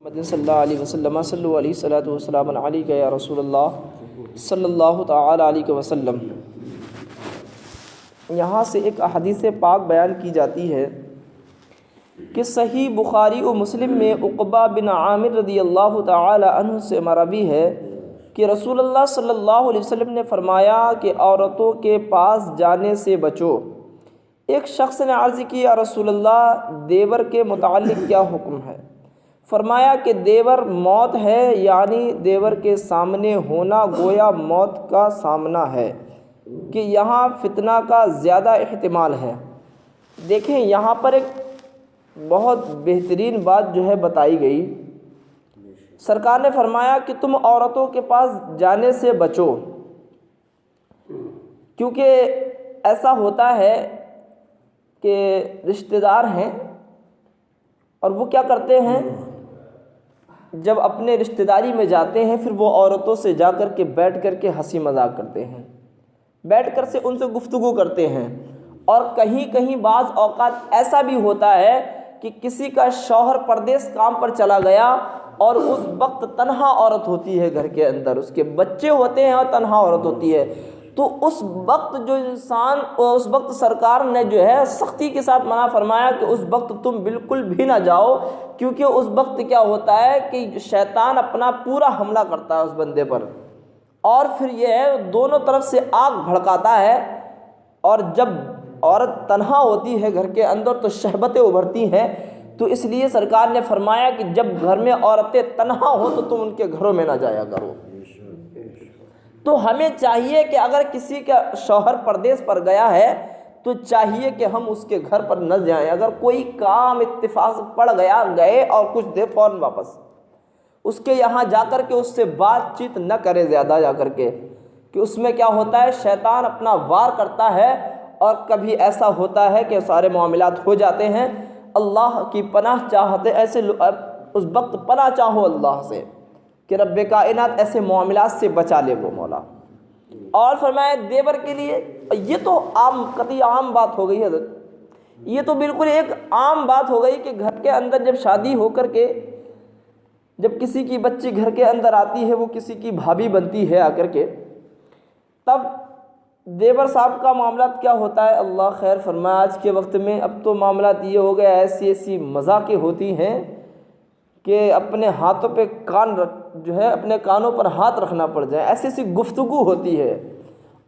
محمد صلی اللہ علیہ وسلم صلی اللہ علیہ صلاۃ وسلام علیک یا رسول اللہ صلی اللہ تعالی علیہ وسلم۔ یہاں سے ایک احادیث پاک بیان کی جاتی ہے کہ صحیح بخاری و مسلم میں عقبہ بن عامر رضی اللہ تعالی عنہ سے مروی ہے کہ رسول اللہ صلی اللہ علیہ وسلم نے فرمایا کہ عورتوں کے پاس جانے سے بچو۔ ایک شخص نے عرض کی یا رسول اللہ دیور کے متعلق کیا حکم ہے؟ فرمایا کہ دیور موت ہے، یعنی دیور کے سامنے ہونا گویا موت کا سامنا ہے کہ یہاں فتنہ کا زیادہ احتمال ہے۔ دیکھیں یہاں پر ایک بہت بہترین بات جو ہے بتائی گئی۔ سرکار نے فرمایا کہ تم عورتوں کے پاس جانے سے بچو، کیونکہ ایسا ہوتا ہے کہ رشتہ دار ہیں اور وہ کیا کرتے ہیں، جب اپنے رشتہ داری میں جاتے ہیں پھر وہ عورتوں سے جا کر کے بیٹھ کر کے ہنسی مذاق کرتے ہیں، بیٹھ کر سے ان سے گفتگو کرتے ہیں۔ اور کہیں کہیں بعض اوقات ایسا بھی ہوتا ہے کہ کسی کا شوہر پردیس کام پر چلا گیا اور اس وقت تنہا عورت ہوتی ہے گھر کے اندر، اس کے بچے ہوتے ہیں اور تنہا عورت ہوتی ہے، تو اس وقت جو انسان اس وقت سرکار نے جو ہے سختی کے ساتھ منع فرمایا کہ اس وقت تم بالکل بھی نہ جاؤ، کیونکہ اس وقت کیا ہوتا ہے کہ شیطان اپنا پورا حملہ کرتا ہے اس بندے پر، اور پھر یہ ہے دونوں طرف سے آگ بھڑکاتا ہے، اور جب عورت تنہا ہوتی ہے گھر کے اندر تو شہوتیں ابھرتی ہیں۔ تو اس لیے سرکار نے فرمایا کہ جب گھر میں عورتیں تنہا ہو تو تم ان کے گھروں میں نہ جایا کرو۔ تو ہمیں چاہیے کہ اگر کسی کا شوہر پردیس پر گیا ہے تو چاہیے کہ ہم اس کے گھر پر نہ جائیں۔ اگر کوئی کام اتفاق پڑ گیا، گئے اور کچھ دیر فوراً واپس اس کے یہاں جا کر کے اس سے بات چیت نہ کرے زیادہ جا کر کے، کہ اس میں کیا ہوتا ہے شیطان اپنا وار کرتا ہے، اور کبھی ایسا ہوتا ہے کہ سارے معاملات ہو جاتے ہیں۔ اللہ کی پناہ چاہتے ایسے اس وقت پناہ چاہو اللہ سے کہ رب کائنات ایسے معاملات سے بچا لے وہ مولا۔ اور فرمایا دیور کے لیے، یہ تو قطعی عام بات ہو گئی حضرت، یہ تو بالکل ایک عام بات ہو گئی کہ گھر کے اندر جب شادی ہو کر کے جب کسی کی بچی گھر کے اندر آتی ہے، وہ کسی کی بھابھی بنتی ہے آ کر کے، تب دیور صاحب کا معاملات کیا ہوتا ہے، اللہ خیر فرمائے۔ آج کے وقت میں اب تو معاملات یہ ہو گیا، ایسی ایسی مذاقیں ہوتی ہیں کہ اپنے ہاتھوں پہ جو ہے اپنے کانوں پر ہاتھ رکھنا پڑ جائے، ایسی ایسی گفتگو ہوتی ہے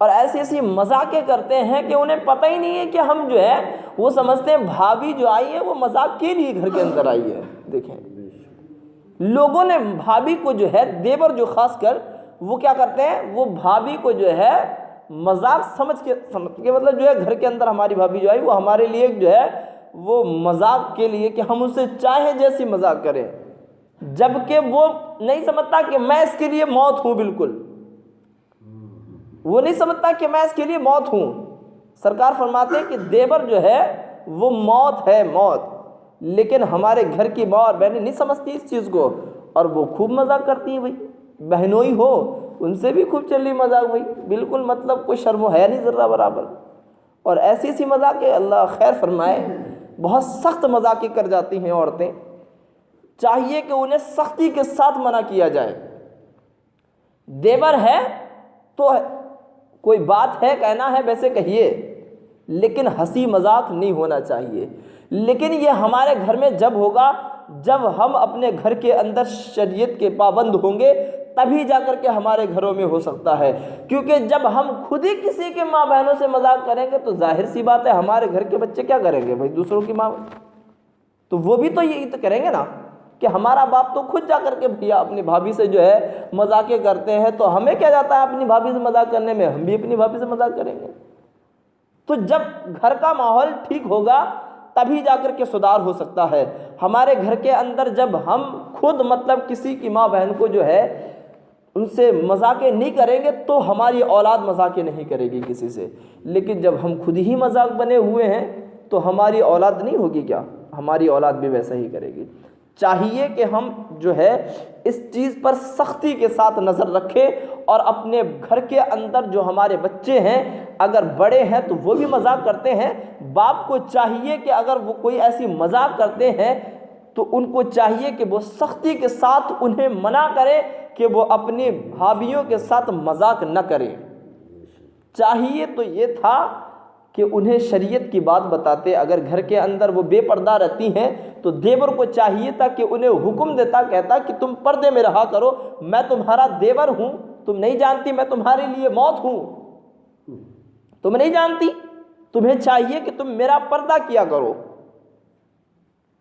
اور ایسی ایسی مذاقیں کرتے ہیں کہ انہیں پتہ ہی نہیں ہے کہ ہم جو ہے وہ سمجھتے ہیں بھابھی جو آئی ہے وہ مذاق کے لیے گھر کے اندر آئی ہے۔ دیکھیں لوگوں نے بھابھی کو جو ہے دیور جو خاص کر وہ کیا کرتے ہیں، وہ بھابھی کو جو ہے مذاق سمجھ کے مطلب جو ہے گھر کے اندر ہماری بھابھی جو آئی وہ ہمارے لیے جو ہے وہ مذاق کے لیے کہ ہم اسے چاہیں جیسی مذاق کریں، جبکہ وہ نہیں سمجھتا کہ میں اس کے لیے موت ہوں، بالکل وہ نہیں سمجھتا کہ میں اس کے لیے موت ہوں۔ سرکار فرماتے ہیں کہ دیور جو ہے وہ موت ہے، موت، لیکن ہمارے گھر کی ماں اور بہنیں نہیں سمجھتی اس چیز کو، اور وہ خوب مذاق کرتی ہیں۔ بھائی بہنوئی ہو ان سے بھی خوب چل رہی مذاق، بھائی بالکل مطلب کوئی شرم و حیا نہیں ذرہ برابر، اور ایسی ایسی مذاقیں اللہ خیر فرمائے بہت سخت مذاقیں کر جاتی ہیں عورتیں۔ چاہیے کہ انہیں سختی کے ساتھ منع کیا جائے۔ دیور ہے تو کوئی بات ہے کہنا ہے ویسے کہیے، لیکن ہنسی مذاق نہیں ہونا چاہیے۔ لیکن یہ ہمارے گھر میں جب ہوگا جب ہم اپنے گھر کے اندر شریعت کے پابند ہوں گے تبھی جا کر کے ہمارے گھروں میں ہو سکتا ہے، کیونکہ جب ہم خود ہی کسی کے ماں بہنوں سے مذاق کریں گے تو ظاہر سی بات ہے ہمارے گھر کے بچے کیا کریں گے، بھائی دوسروں کی ماں تو وہ بھی تو یہی تو کریں گے نا، کہ ہمارا باپ تو خود جا کر کے بھیا اپنی بھابھی سے جو ہے مذاقیں کرتے ہیں، تو ہمیں کیا جاتا ہے اپنی بھابھی سے مذاق کرنے میں، ہم بھی اپنی بھابھی سے مذاق کریں گے۔ تو جب گھر کا ماحول ٹھیک ہوگا تبھی جا کر کے سدھار ہو سکتا ہے۔ ہمارے گھر کے اندر جب ہم خود مطلب کسی کی ماں بہن کو جو ہے ان سے مذاقیں نہیں کریں گے تو ہماری اولاد مذاقیں نہیں کرے گی کسی سے، لیکن جب ہم خود ہی مذاق بنے ہوئے ہیں تو ہماری اولاد نہیں ہوگی کیا، ہماری اولاد بھی ویسا ہی کرے گی۔ چاہیے کہ ہم جو ہے اس چیز پر سختی کے ساتھ نظر رکھیں، اور اپنے گھر کے اندر جو ہمارے بچے ہیں اگر بڑے ہیں تو وہ بھی مذاق کرتے ہیں، باپ کو چاہیے کہ اگر وہ کوئی ایسی مذاق کرتے ہیں تو ان کو چاہیے کہ وہ سختی کے ساتھ انہیں منع کرے کہ وہ اپنے بھابھیوں کے ساتھ مذاق نہ کریں۔ چاہیے تو یہ تھا کہ انہیں شریعت کی بات بتاتے۔ اگر گھر کے اندر وہ بے پردہ رہتی ہیں تو دیور کو چاہیے تھا کہ انہیں حکم دیتا، کہتا کہ تم پردے میں رہا کرو، میں تمہارا دیور ہوں، تم نہیں جانتی میں تمہارے لیے موت ہوں، تم نہیں جانتی، تمہیں چاہیے کہ تم میرا پردہ کیا کرو۔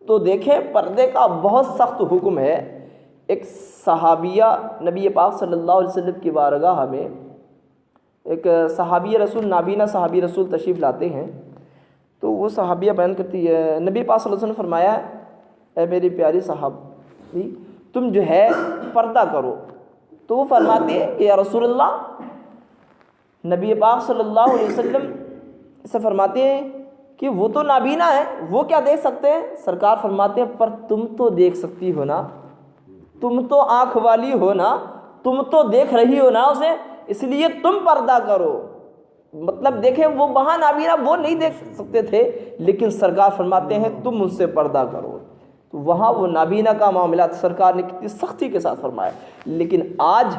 تو دیکھیں پردے کا بہت سخت حکم ہے۔ ایک صحابیہ نبی پاک صلی اللہ علیہ وسلم کی بارگاہ میں ایک صحابی رسول، نابینا صحابی رسول تشریف لاتے ہیں، تو وہ صحابیہ بیان کرتی ہے، نبی پاک صلی اللہ علیہ وسلم نے فرمایا اے میری پیاری صحابی تم جو ہے پردہ کرو۔ تو وہ فرماتے ہیں کہ یا رسول اللہ، نبی پاک صلی اللہ علیہ وسلم سے فرماتے ہیں کہ وہ تو نابینا ہے، وہ کیا دیکھ سکتے ہیں؟ سرکار فرماتے ہیں پر تم تو دیکھ سکتی ہو نا، تم تو آنکھ والی ہو نا، تم تو دیکھ رہی ہو نا اسے، اس لیے تم پردہ کرو۔ مطلب دیکھیں وہ وہاں نابینا وہ نہیں دیکھ سکتے تھے، لیکن سرکار فرماتے ہیں تم مجھ سے پردہ کرو۔ تو وہاں وہ نابینا کا معاملہ سرکار نے کتنی سختی کے ساتھ فرمایا۔ لیکن آج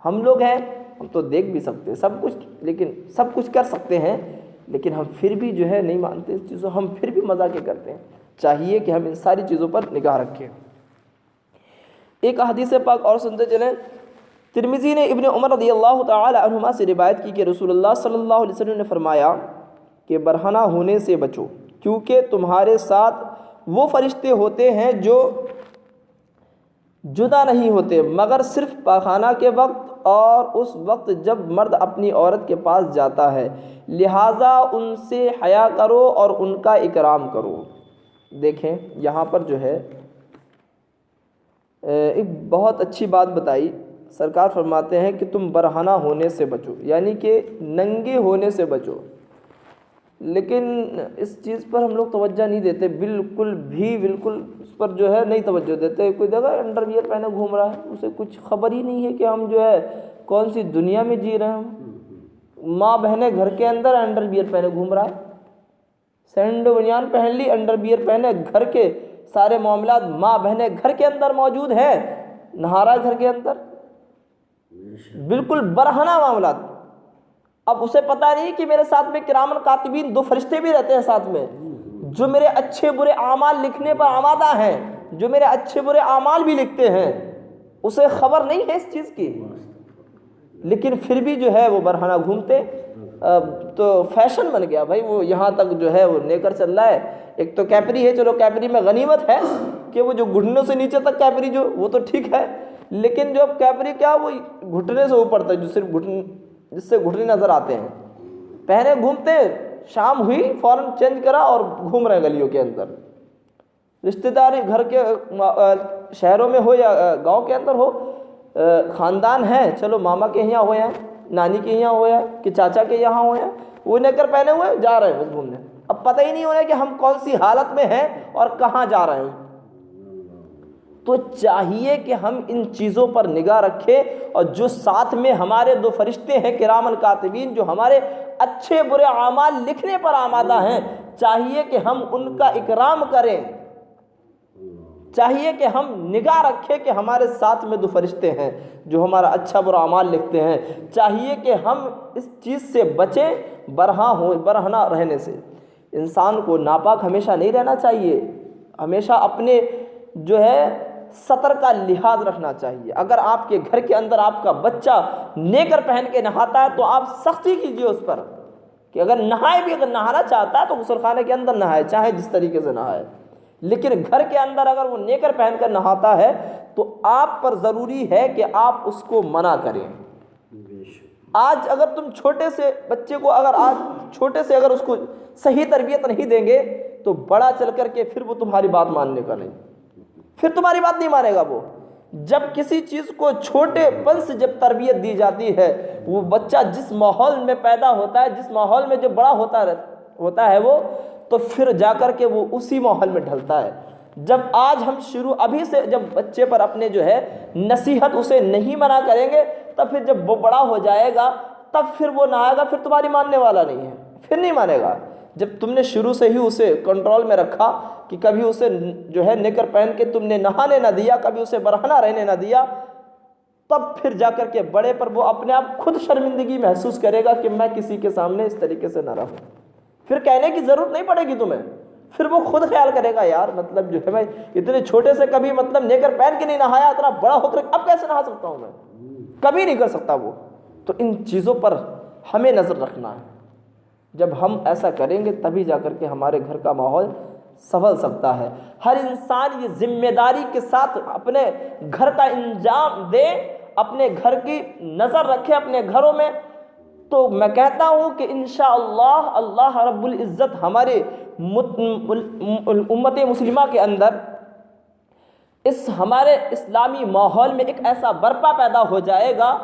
ہم لوگ ہیں، ہم تو دیکھ بھی سکتے ہیں سب کچھ، لیکن سب کچھ کر سکتے ہیں، لیکن ہم پھر بھی جو ہے نہیں مانتے اس چیزوں، ہم پھر بھی مذاق کرتے ہیں۔ چاہیے کہ ہم ان ساری چیزوں پر نگاہ رکھیں۔ ایک حدیث پاک اور سنتے چلیں، ترمذی نے ابن عمر رضی اللہ تعالی عنہما سے روایت کی کہ رسول اللہ صلی اللہ علیہ وسلم نے فرمایا کہ برہنہ ہونے سے بچو، کیونکہ تمہارے ساتھ وہ فرشتے ہوتے ہیں جو جدا نہیں ہوتے مگر صرف پاخانہ کے وقت اور اس وقت جب مرد اپنی عورت کے پاس جاتا ہے، لہٰذا ان سے حیا کرو اور ان کا اکرام کرو۔ دیکھیں یہاں پر جو ہے ایک بہت اچھی بات بتائی، سرکار فرماتے ہیں کہ تم برہنہ ہونے سے بچو، یعنی کہ ننگے ہونے سے بچو۔ لیکن اس چیز پر ہم لوگ توجہ نہیں دیتے، بالکل اس پر جو ہے نہیں توجہ دیتے۔ کوئی جگہ انڈر ویئر پہنے گھوم رہا ہے، اسے کچھ خبر ہی نہیں ہے کہ ہم جو ہے کون سی دنیا میں جی رہے ہیں۔ ماں بہنیں گھر کے اندر انڈر ویئر پہنے گھوم رہا ہے، سینڈو بنیان پہن لی، انڈر ویئر پہنے، گھر کے سارے معاملات ماں بہنیں گھر کے اندر موجود ہیں، نہا رہا ہے گھر کے اندر، بالکل برہنہ معاملات۔ اب اسے پتہ نہیں کہ میرے ساتھ میں کرامن کاتبین 2 فرشتے بھی رہتے ہیں ساتھ میں، جو میرے اچھے برے اعمال لکھنے پر آمادہ ہیں، جو میرے اچھے برے اعمال بھی لکھتے ہیں، اسے خبر نہیں ہے اس چیز کی، لیکن پھر بھی جو ہے وہ برہنہ گھومتے۔ تو فیشن بن گیا بھائی، وہ یہاں تک جو ہے وہ لے کر چل رہا ہے۔ ایک تو کیپری ہے، چلو کیپری میں غنیمت ہے کہ وہ جو گھٹنوں سے نیچے تک کیپری جو وہ تو ٹھیک ہے، لیکن جو کیپری کیا وہ گھٹنے سے اوپر تک جو صرف جس سے گھٹنے نظر آتے ہیں پہنے گھومتے، شام ہوئی فوراً چینج کرا اور گھوم رہے ہیں گلیوں کے اندر۔ رشتہ داری گھر کے شہروں میں ہو یا گاؤں کے اندر ہو، خاندان ہے، چلو ماما کے یہاں ہوئے ہیں، نانی کے یہاں ہوئے ہیں کہ چاچا کے یہاں ہوئے ہیں، وہ لے کر پہنے ہوئے جا رہے ہیں بس گھومنے۔ اب پتہ ہی نہیں ہو رہا کہ ہم کون سی حالت میں ہیں اور کہاں جا رہے ہیں۔ تو چاہیے کہ ہم ان چیزوں پر نگاہ رکھیں، اور جو ساتھ میں ہمارے 2 فرشتے ہیں کرام الکاتبین، جو ہمارے اچھے برے اعمال لکھنے پر آمادہ ہیں، چاہیے کہ ہم ان کا اکرام کریں، چاہیے کہ ہم نگاہ رکھیں کہ ہمارے ساتھ میں 2 فرشتے ہیں جو ہمارا اچھا برا اعمال لکھتے ہیں۔ چاہیے کہ ہم اس چیز سے بچیں، برہنہ رہنے سے۔ انسان کو ناپاک ہمیشہ نہیں رہنا چاہیے، ہمیشہ اپنے جو ہے سطر کا لحاظ رکھنا چاہیے۔ اگر آپ کے گھر کے اندر آپ کا بچہ نیکر پہن کے نہاتا ہے تو آپ سختی کیجیے اس پر کہ اگر نہائے بھی، اگر نہانا چاہتا ہے تو غسل خانے کے اندر نہائے، چاہے جس طریقے سے نہائے، لیکن گھر کے اندر اگر وہ نیکر پہن کر نہاتا ہے تو آپ پر ضروری ہے کہ آپ اس کو منع کریں۔ آج اگر تم چھوٹے سے بچے کو اگر اس کو صحیح تربیت نہیں دیں گے تو بڑا چل کر کے پھر وہ تمہاری بات ماننے کا نہیں، پھر تمہاری بات نہیں مانے گا وہ۔ جب کسی چیز کو چھوٹے پن سے جب تربیت دی جاتی ہے، وہ بچہ جس ماحول میں پیدا ہوتا ہے، جس ماحول میں جو بڑا ہوتا ہے وہ، تو پھر جا کر کے وہ اسی ماحول میں ڈھلتا ہے۔ جب آج ہم ابھی سے جب بچے پر اپنے جو ہے نصیحت اسے نہیں منع کریں گے، تب پھر جب وہ بڑا ہو جائے گا تب پھر وہ نہ آئے گا، پھر تمہاری ماننے والا نہیں ہے، پھر نہیں مانے گا۔ جب تم نے شروع سے ہی اسے کنٹرول میں رکھا کہ کبھی اسے جو ہے نکر پہن کے تم نے نہانے نہ دیا، کبھی اسے برہنہ رہنے نہ دیا، تب پھر جا کر کے بڑے پر وہ اپنے آپ خود شرمندگی محسوس کرے گا کہ میں کسی کے سامنے اس طریقے سے نہ رہوں، پھر کہنے کی ضرورت نہیں پڑے گی تمہیں، پھر وہ خود خیال کرے گا یار مطلب جو ہے میں اتنے چھوٹے سے کبھی مطلب نکر پہن کے نہیں نہایا، اتنا بڑا ہو کر اب کیسے نہا سکتا ہوں میں، کبھی نہیں کر سکتا وہ۔ تو ان چیزوں پر ہمیں نظر رکھنا ہے، جب ہم ایسا کریں گے تبھی جا کر کے ہمارے گھر کا ماحول سنبھل سکتا ہے۔ ہر انسان یہ ذمہ داری کے ساتھ اپنے گھر کا انجام دے، اپنے گھر کی نظر رکھے اپنے گھروں میں، تو میں کہتا ہوں کہ انشاءاللہ اللہ رب العزت ہمارے امت مسلمہ کے اندر اس ہمارے اسلامی ماحول میں ایک ایسا برپا پیدا ہو جائے گا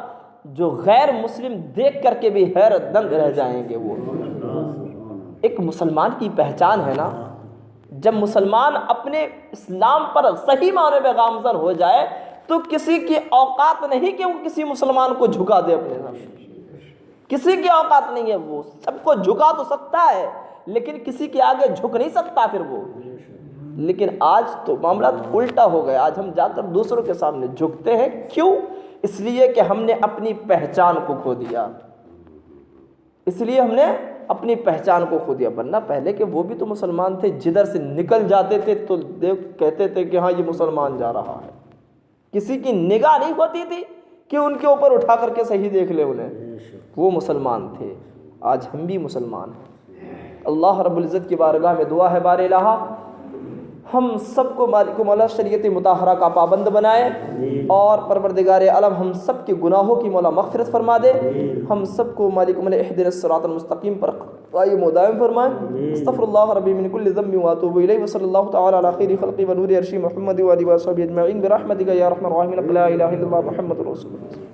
جو غیر مسلم دیکھ کر کے بھی حیرت دنگ رہ جائیں گے۔ وہ ایک مسلمان کی پہچان ہے نا، جب مسلمان اپنے اسلام پر صحیح معنی میں گامزن ہو جائے تو کسی کی اوقات نہیں کہ وہ کسی مسلمان کو جھکا دے اپنے سامنے، کسی کی اوقات نہیں ہے، وہ سب کو جھکا تو سکتا ہے لیکن کسی کے آگے جھک نہیں سکتا پھر وہ۔ لیکن آج تو معاملہ الٹا ہو گیا، آج ہم جا کر دوسروں کے سامنے جھکتے ہیں، کیوں؟ اس لیے کہ ہم نے اپنی پہچان کو کھو دیا، اس لیے ہم نے اپنی پہچان کو کھو دیا، ورنہ پہلے کہ وہ بھی تو مسلمان تھے، جدھر سے نکل جاتے تھے تو کہتے تھے کہ ہاں یہ مسلمان جا رہا ہے، کسی کی نگاہ نہیں ہوتی تھی کہ ان کے اوپر اٹھا کر کے صحیح دیکھ لے انہیں، وہ مسلمان تھے۔ آج ہم بھی مسلمان ہیں۔ اللہ رب العزت کی بارگاہ میں دعا ہے بار الہ ہم سب کو مالک مولا شریعت مطہرہ کا پابند بنائے، اور پروردگار عالم ہم سب کے گناہوں کی مولا مغفرت فرما دے، ہم سب کو مالک مولا اہدنا الصراط المستقیم پر قائم و دائم فرمائے۔ استغفر اللہ ربی من کل ذنب واتوب الیہ، وصلی اللہ تعالی علی خیر خلق و نور عرش محمد و آلہ و صحبہ اجمعین برحمتک یا ارحم الراحمین، لا الہ الا اللہ محمد رسول اللہ۔